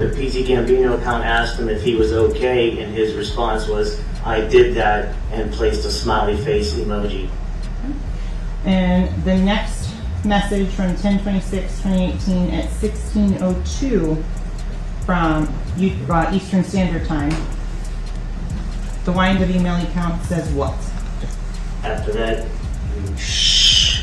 The PT Gambino account asked him if he was okay, and his response was, "I did that," and placed a smiley face emoji. And the next message from 10/26/2018 at 16:02 from Eastern Standard Time. The YNW mail account says what? After that,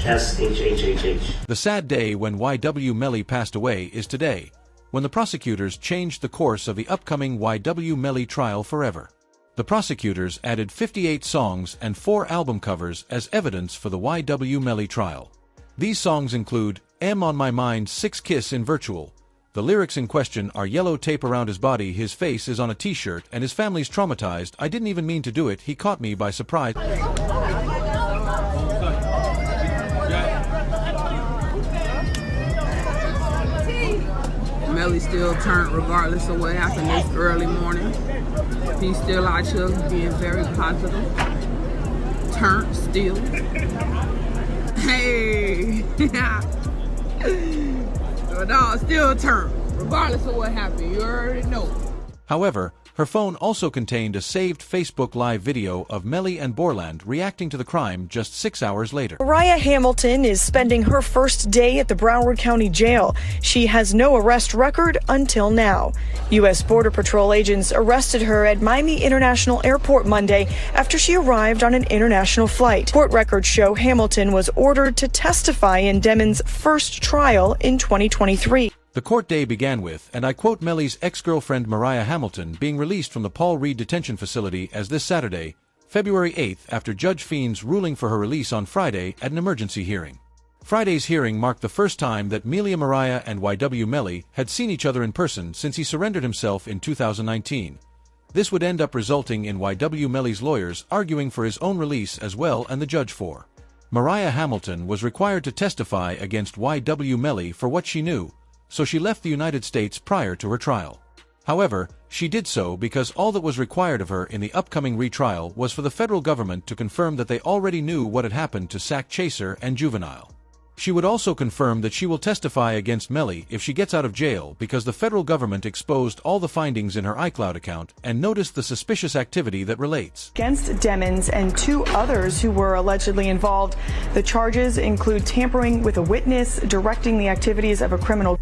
SHHHH. The sad day when YW Melly passed away is today, when the prosecutors changed the course of the upcoming YW Melly trial forever. The prosecutors added 58 songs and 4 album covers as evidence for the YW Melly trial. These songs include "M on My Mind, 6 Kiss in Virtual." The lyrics in question are "Yellow tape around his body, his face is on a t-shirt, and his family's traumatized. I didn't even mean to do it, he caught me by surprise." Melly still turned regardless of what happened this early morning. He's still out here being very positive. Turned still. Hey! No, still turned, regardless of what happened. You already know. However, her phone also contained a saved Facebook Live video of Melly and Borland reacting to the crime just 6 hours later. Mariah Hamilton is spending her first day at the Broward County Jail. She has no arrest record until now. U.S. Border Patrol agents arrested her at Miami International Airport Monday after she arrived on an international flight. Court records show Hamilton was ordered to testify in Demon's first trial in 2023. The court day began with, and I quote, Melly's ex-girlfriend Mariah Hamilton being released from the Paul Reed Detention Facility as this Saturday, February 8th, after Judge Fiennes ruling for her release on Friday at an emergency hearing. Friday's hearing marked the first time that Melia Mariah and YW Melly had seen each other in person since he surrendered himself in 2019. This would end up resulting in YW Melly's lawyers arguing for his own release as well, and the judge for. Mariah Hamilton was required to testify against YW Melly for what she knew, so she left the United States prior to her trial. However, she did so because all that was required of her in the upcoming retrial was for the federal government to confirm that they already knew what had happened to Sack Chaser and Juvenile. She would also confirm that she will testify against Melly if she gets out of jail because the federal government exposed all the findings in her iCloud account and noticed the suspicious activity that relates. Against Demons and 2 others who were allegedly involved, the charges include tampering with a witness, directing the activities of a criminal,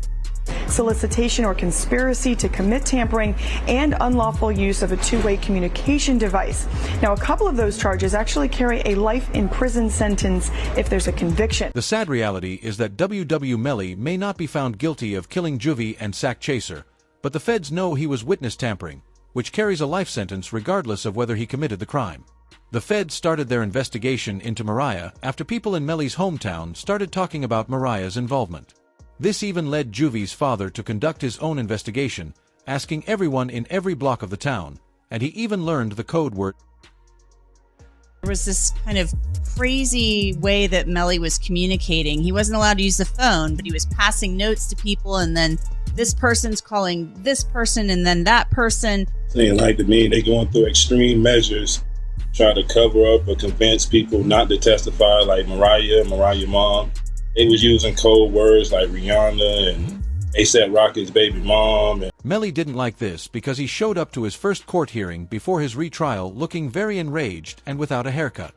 solicitation or conspiracy to commit tampering, and unlawful use of a 2-way communication device. Now, a couple of those charges actually carry a life in prison sentence if there's a conviction. The sad reality is that WW Melly may not be found guilty of killing Juvie and Sack Chaser, but the feds know he was witness tampering, which carries a life sentence regardless of whether he committed the crime. The feds started their investigation into Mariah after people in Melly's hometown started talking about Mariah's involvement. This even led Juvie's father to conduct his own investigation, asking everyone in every block of the town, and he even learned the code word. There was this kind of crazy way that Melly was communicating. He wasn't allowed to use the phone, but he was passing notes to people, and then this person's calling this person, and then that person. Saying like to me, they going through extreme measures, trying to cover up or convince people not to testify, like Mariah mom. They was using code words like Rihanna and A$AP Rocky's baby mom. Melly didn't like this because he showed up to his first court hearing before his retrial looking very enraged and without a haircut.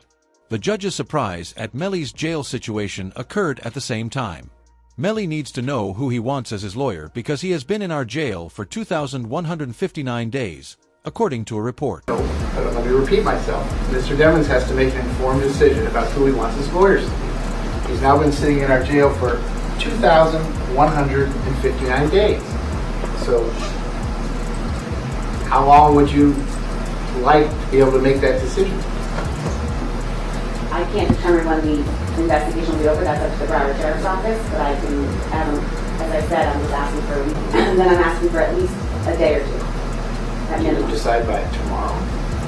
The judge's surprise at Melly's jail situation occurred at the same time. Melly needs to know who he wants as his lawyer because he has been in our jail for 2,159 days, according to a report. Let me repeat myself. Mr. Demons has to make an informed decision about who he wants as lawyers. He's now been sitting in our jail for 2,159 days. So, how long would you like to be able to make that decision? I can't determine when the investigation will be over. That's up to the Broward Sheriff's Office. But I can, as I said, I'm just asking for, and then I'm asking for at least a day or 2. At minimum. You decide by tomorrow.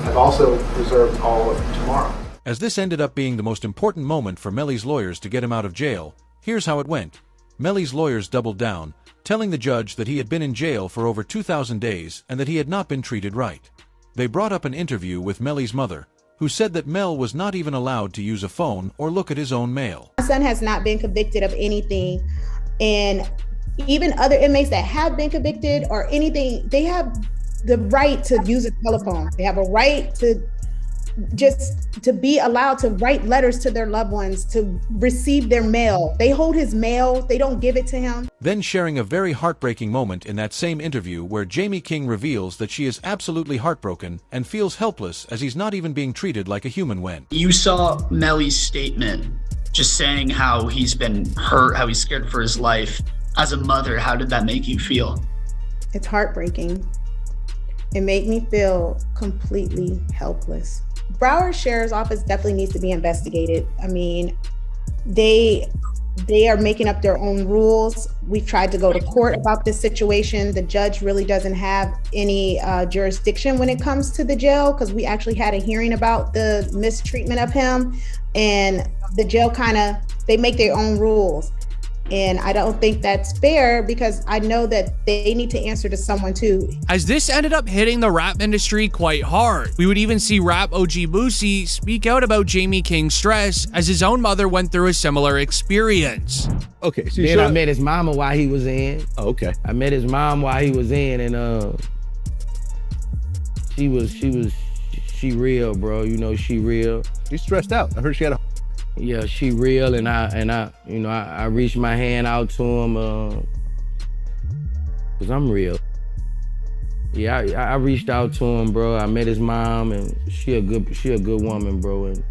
I've also reserved all of tomorrow. As this ended up being the most important moment for Melly's lawyers to get him out of jail, here's how it went. Melly's lawyers doubled down, telling the judge that he had been in jail for over 2,000 days and that he had not been treated right. They brought up an interview with Melly's mother, who said that Mel was not even allowed to use a phone or look at his own mail. My son has not been convicted of anything, and even other inmates that have been convicted or anything, they have the right to use a telephone. They have a right to just to be allowed to write letters to their loved ones, to receive their mail. They hold his mail, they don't give it to him. Then sharing a very heartbreaking moment in that same interview where Jamie King reveals that she is absolutely heartbroken and feels helpless as he's not even being treated like a human when. You saw Melly's statement just saying how he's been hurt, how he's scared for his life. As a mother, how did that make you feel? It's heartbreaking. It made me feel completely helpless. Broward Sheriff's Office definitely needs to be investigated. I mean, they are making up their own rules. We've tried to go to court about this situation. The judge really doesn't have any jurisdiction when it comes to the jail, because we actually had a hearing about the mistreatment of him, and the jail they make their own rules. And I don't think that's fair, because I know that they need to answer to someone too. As this ended up hitting the rap industry quite hard. We would even see rap OG Boosie speak out about Jamie King's stress as his own mother went through a similar experience. Okay, so then I met his mama while he was in. Oh, okay. I met his mom while he was in, and she real, bro. You know, she real. She's stressed out. I heard she had a... Yeah, she real, and I reached my hand out to him, cause I'm real. Yeah, I reached out to him, bro. I met his mom, and she a good woman, bro. And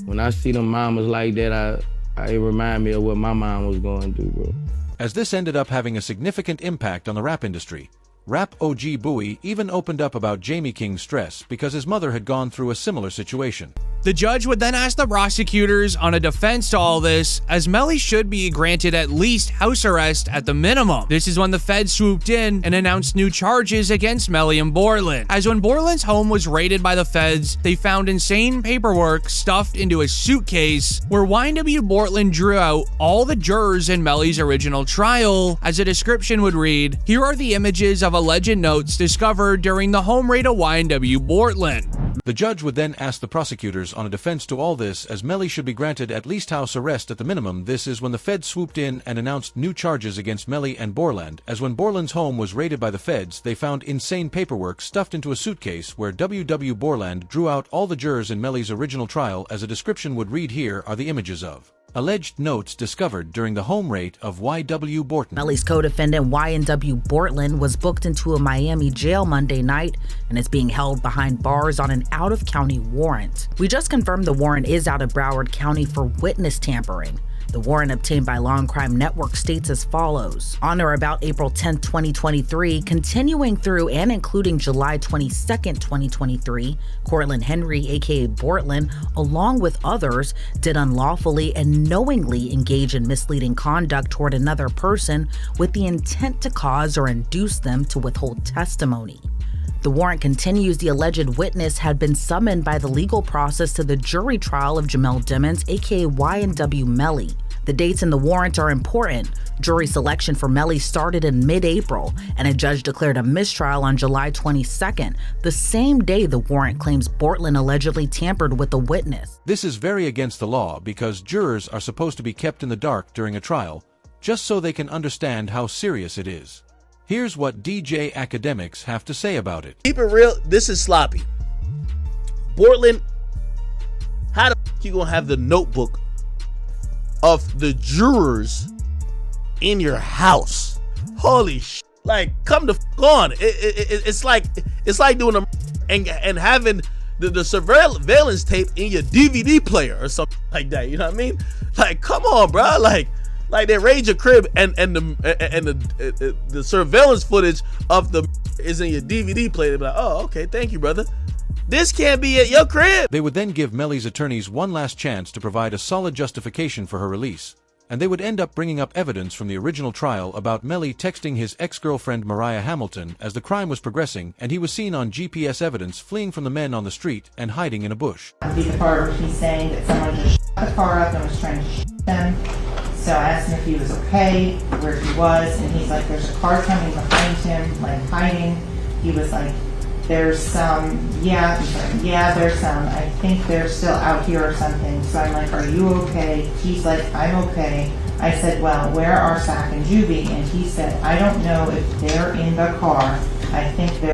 when I see them mamas like that, it remind me of what my mom was going through, bro. As this ended up having a significant impact on the rap industry, Rap OG Bowie even opened up about Jamie King's stress because his mother had gone through a similar situation. The judge would then ask the prosecutors on a defense to all this, as Melly should be granted at least house arrest at the minimum. This is when the feds swooped in and announced new charges against Melly and Borland. As when Borland's home was raided by the feds, they found insane paperwork stuffed into a suitcase where YNW Borland drew out all the jurors in Melly's original trial. As a description would read, "Here are the images of alleged notes discovered during the home raid of YNW Borland." The judge would then ask the prosecutors on a defense to all this, as Melly should be granted at least house arrest at the minimum. This is when the feds swooped in and announced new charges against Melly and Borland. As when Borland's home was raided by the feds, they found insane paperwork stuffed into a suitcase where WW Borland drew out all the jurors in Melly's original trial. As a description would read, here are the images of alleged notes discovered during the home raid of YW Borton. Melly's co-defendant YNW Borland was booked into a Miami jail Monday night and is being held behind bars on an out-of-county warrant. We just confirmed the warrant is out of Broward County for witness tampering. The warrant obtained by Law and Crime Network states as follows. On or about April 10, 2023, continuing through and including July 22, 2023, Cortland Henry, aka Bortland, along with others, did unlawfully and knowingly engage in misleading conduct toward another person with the intent to cause or induce them to withhold testimony. The warrant continues the alleged witness had been summoned by the legal process to the jury trial of Jamel Dimmons, aka YNW Melly. The dates in the warrant are important. Jury selection for Melly started in mid-April, and a judge declared a mistrial on July 22nd, the same day the warrant claims Bortland allegedly tampered with the witness. This is very against the law because jurors are supposed to be kept in the dark during a trial, just so they can understand how serious it is. Here's what DJ academics have to say about it. Keep it real, this is sloppy. Bortland, how the f you gonna have the notebook of the jurors in your house? Holy sh! Like, come the f on. It's like doing a and having the surveillance tape in your DVD player or something like that. You know what I mean? Like, come on, bro. Like they raid your crib and the surveillance footage of the is in your DVD player. They be like, oh, okay, thank you, brother. This can't be at your crib. They would then give Melly's attorneys one last chance to provide a solid justification for her release, and they would end up bringing up evidence from the original trial about Melly texting his ex-girlfriend Mariah Hamilton as the crime was progressing, and he was seen on GPS evidence fleeing from the men on the street and hiding in a bush. The part where he's saying that someone just shut the car up and was trying to shoot them. So I asked him if he was okay, where he was, and he's like, there's a car coming behind him, like hiding. He was like, there's some, yeah, there's some, I think they're still out here or something. So I'm like, are you okay? He's like, I'm okay. I said, well, where are Sack and Juby? And he said, I don't know if they're in the car. I think they're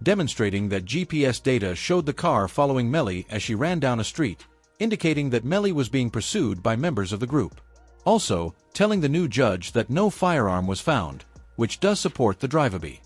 demonstrating that GPS data showed the car following Melly as she ran down a street, indicating that Melly was being pursued by members of the group. Also, telling the new judge that no firearm was found, which does support the drive-a-bee.